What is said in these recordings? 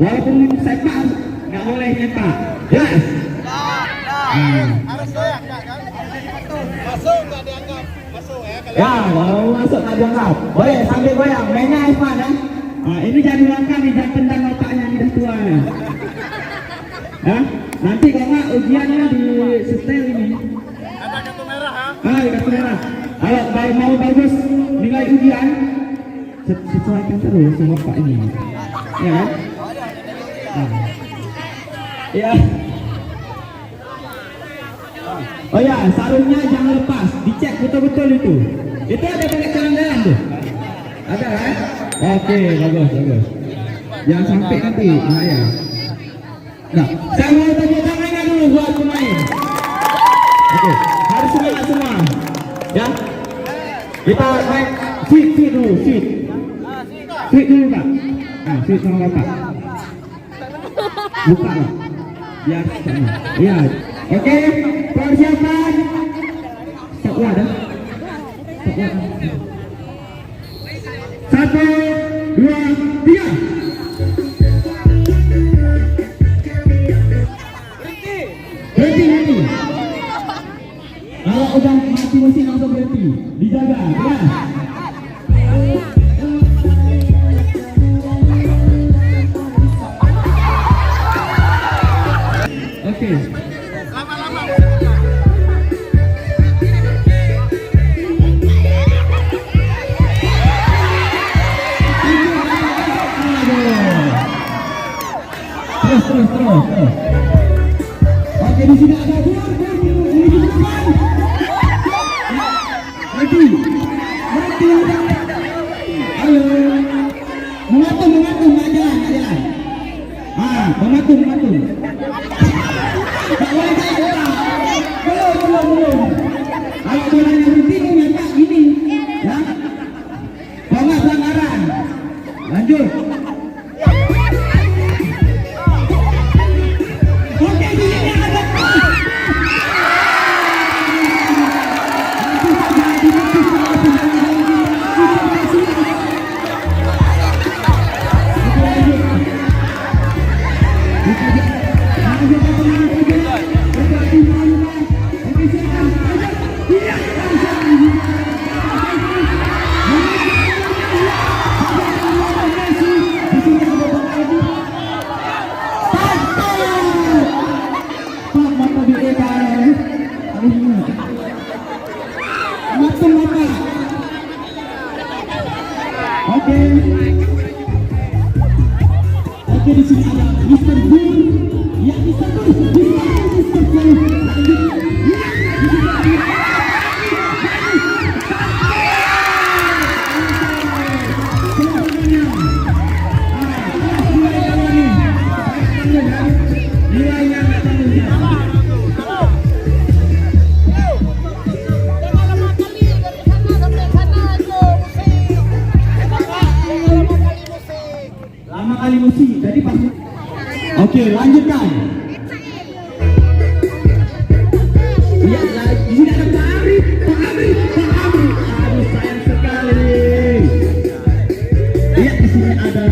Walaupun sepak nggak boleh nyepak. Jelas? Harus goyang kan? Masuk nggak dianggap masuk ya kalau. Ya, kalau masuk nggak dianggap. Boleh sambil goyang. Mainnya Ivan ya. Nah, ini jangan diuangkan nih, jangan tendang otaknya ini dah tua nih. Ya, nanti kalau nggak ujiannya di setel ini. Ada kartu merah ha? Kartu merah. Kalau mau bagus nilai ujian, sesuaikan terus sama Pak ini. Ya kan? Ya. Oh ya, sarungnya jangan lepas, dicek betul-betul itu. Itu ada banyak jalan dalam tuh. Ada kan? Oke, bagus. Jangan sampai nanti bahaya. Nah, saya mau tepuk tangannya dulu buat pemain. Oke, harus semangat semua. Ya. Kita main fit dulu, fit dulu Pak. Nah, fit sama Bapak. Buka Pak. Biar sama. Iya. Oke, persiapan. Stop dah. Satu, dua, tiga. Berhenti. Kalau udah mati mesin langsung berhenti. Dijaga, ya. Oke. Lama-lama. Terus. Oke, di sini ada dua. Berhenti. Ayo. Mematung, nggak jalan. Mematung. Tak boleh kayak belum. Kalau jalannya berhenti, nyepak gini. Ya. Kalau nggak pelanggaran. Lanjut. Oke, di sini ada. Oke, di sini ada Mr. Gur. Ya, Mr. Gur. Lama kali musik. Jadi pas. Oke, lanjutkan. Ya, di sini ada Pak Amri. Aduh, sayang sekali. Ya, di sini ada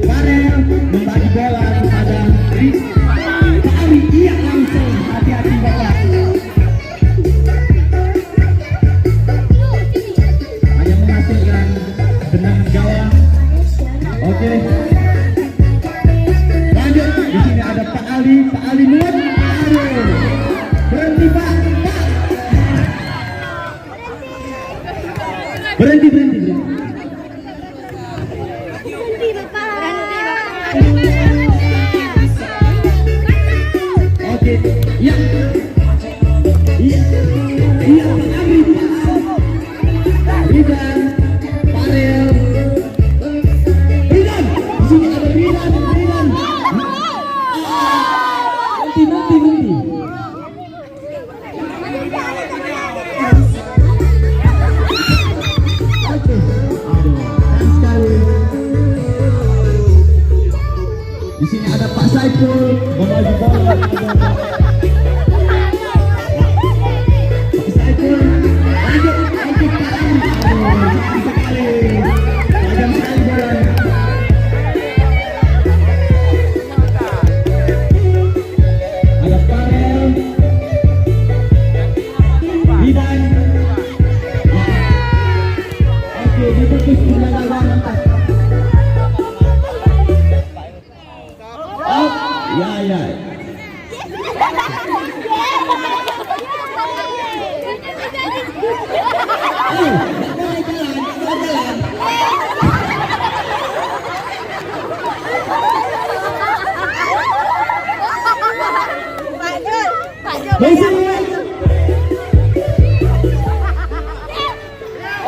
Farel membagi bola kepada Pak Amri. Iya, langsung. Hati-hati Bapak. Hanya menghasilkan tendangan gawang. Oke. Lanjut, di sini ada Pak Ali Nur. Aduh. Berhenti Pak. Berhenti. Oke. Ya. Iya, Pak Ali. Ridan, Farel. Ridan. Di sini ada Ridan. Nanti. Di sini ada Pak Saiful membagi bola. Pak Saiful, lanjut Pak Ali. Tajam sekali bolanya. Ya, ya.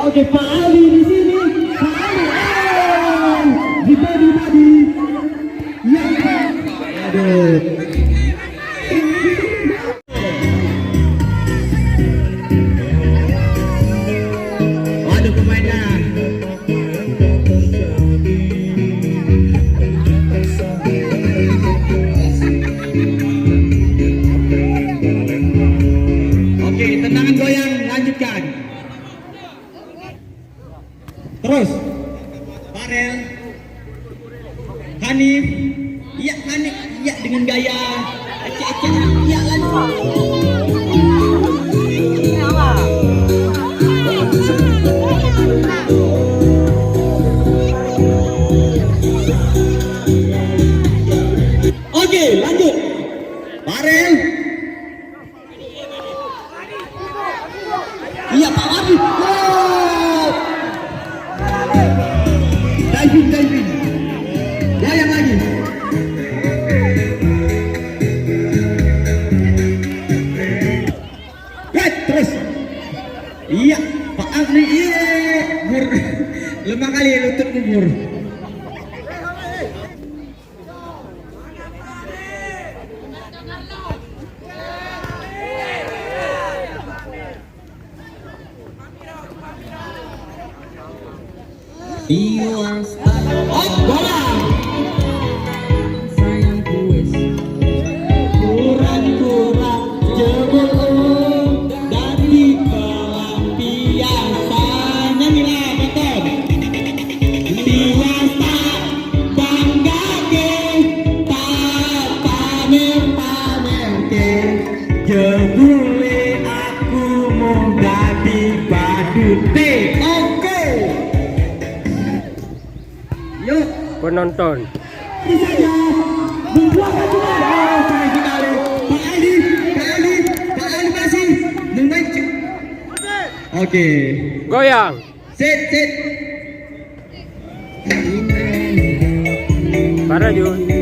Oke, Pak Ali di sini. Pak Ali. Di body. Ya. Aduh. Waduh, pemainnya. Oke, tendangan goyang, lanjutkan. Terus Farel, Hanif, iya Hanif, iya dengan gaya ecek-ecek, iya lanjut. Oke, lanjut. Farel, iya Pak Wadi. Diving. Goyang lagi. Right, terus. Iya, Pak Afri. Iya. Lemah kali lutut kubur. Oh, bola. Kurang jebol dari pelampiasannya Mila betul. Tiwasa bangga ke tak pamer ke jebule aku mau jadi badute. Oke. Yuk penonton. bisa ya membuahkan juga. Oh, keren sekali. Pak Ali masih memancing. Oke. Goyang. Sit. Para Jun.